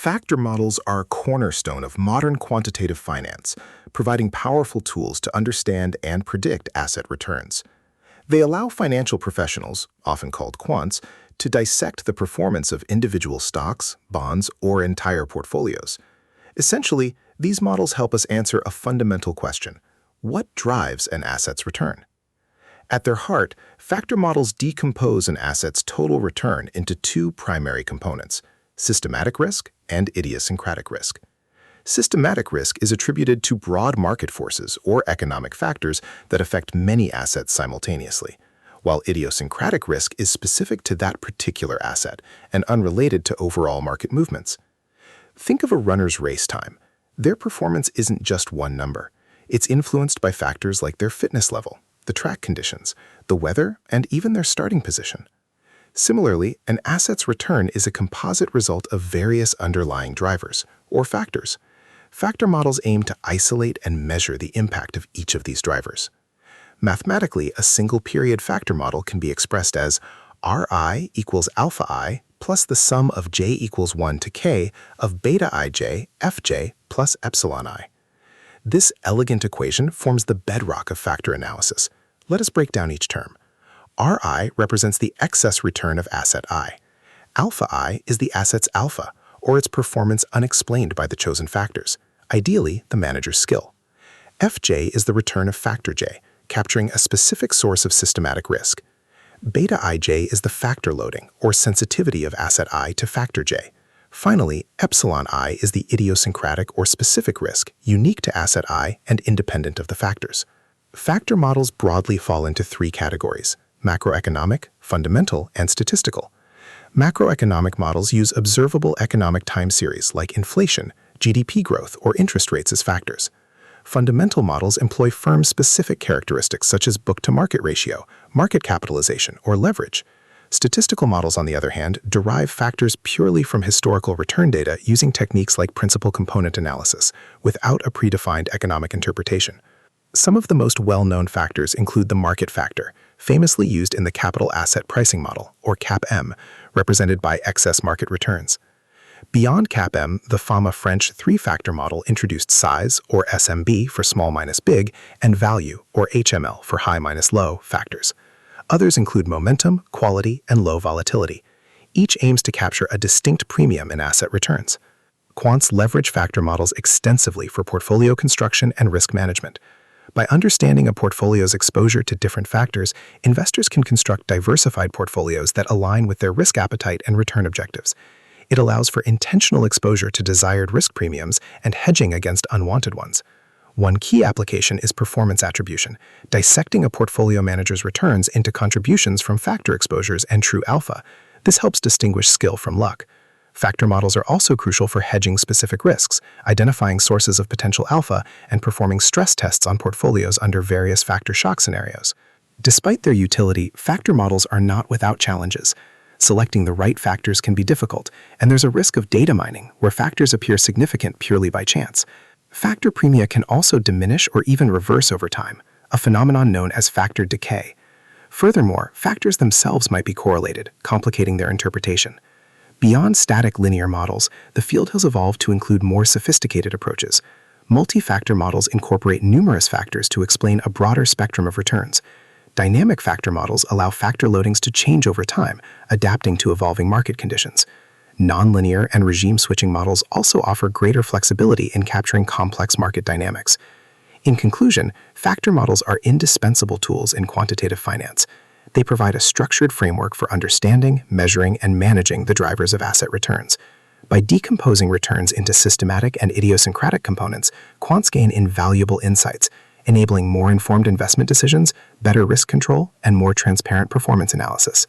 Factor models are a cornerstone of modern quantitative finance, providing powerful tools to understand and predict asset returns. They allow financial professionals, often called quants, to dissect the performance of individual stocks, bonds, or entire portfolios. Essentially, these models help us answer a fundamental question: what drives an asset's return? At their heart, factor models decompose an asset's total return into two primary components: systematic risk and idiosyncratic risk. Systematic risk is attributed to broad market forces or economic factors that affect many assets simultaneously, while idiosyncratic risk is specific to that particular asset and unrelated to overall market movements. Think of a runner's race time. Their performance isn't just one number. It's influenced by factors like their fitness level, the track conditions, the weather, and even their starting position. Similarly, an asset's return is a composite result of various underlying drivers, or factors. Factor models aim to isolate and measure the impact of each of these drivers. Mathematically, a single-period factor model can be expressed as Ri equals alpha I plus the sum of j equals 1 to k of beta ij fj plus epsilon I. This elegant equation forms the bedrock of factor analysis. Let us break down each term. Ri represents the excess return of asset I. Alpha I is the asset's alpha, or its performance unexplained by the chosen factors, ideally the manager's skill. Fj is the return of factor j, capturing a specific source of systematic risk. Beta ij is the factor loading, or sensitivity of asset I to factor j. Finally, epsilon I is the idiosyncratic or specific risk, unique to asset I and independent of the factors. Factor models broadly fall into three categories: macroeconomic, fundamental, and statistical. Macroeconomic models use observable economic time series like inflation, GDP growth, or interest rates as factors. Fundamental models employ firm-specific characteristics such as book-to-market ratio, market capitalization, or leverage. Statistical models, on the other hand, derive factors purely from historical return data using techniques like principal component analysis, without a predefined economic interpretation. Some of the most well-known factors include the market factor, famously used in the capital asset pricing model, or CAPM, represented by excess market returns. Beyond CAPM, the FAMA French three-factor model introduced size, or SMB for small minus big, and value, or HML for high minus low, factors. Others include momentum, quality, and low volatility. Each aims to capture a distinct premium in asset returns. Quants leverage factor models extensively for portfolio construction and risk management. By understanding a portfolio's exposure to different factors, investors can construct diversified portfolios that align with their risk appetite and return objectives. It allows for intentional exposure to desired risk premiums and hedging against unwanted ones. One key application is performance attribution, dissecting a portfolio manager's returns into contributions from factor exposures and true alpha. This helps distinguish skill from luck. Factor models are also crucial for hedging specific risks, identifying sources of potential alpha, and performing stress tests on portfolios under various factor shock scenarios. Despite their utility, factor models are not without challenges. Selecting the right factors can be difficult, and there's a risk of data mining, where factors appear significant purely by chance. Factor premia can also diminish or even reverse over time, a phenomenon known as factor decay. Furthermore, factors themselves might be correlated, complicating their interpretation. Beyond static linear models, the field has evolved to include more sophisticated approaches. Multi-factor models incorporate numerous factors to explain a broader spectrum of returns. Dynamic factor models allow factor loadings to change over time, adapting to evolving market conditions. Nonlinear and regime-switching models also offer greater flexibility in capturing complex market dynamics. In conclusion, factor models are indispensable tools in quantitative finance. They provide a structured framework for understanding, measuring, and managing the drivers of asset returns. By decomposing returns into systematic and idiosyncratic components, quants gain invaluable insights, enabling more informed investment decisions, better risk control, and more transparent performance analysis.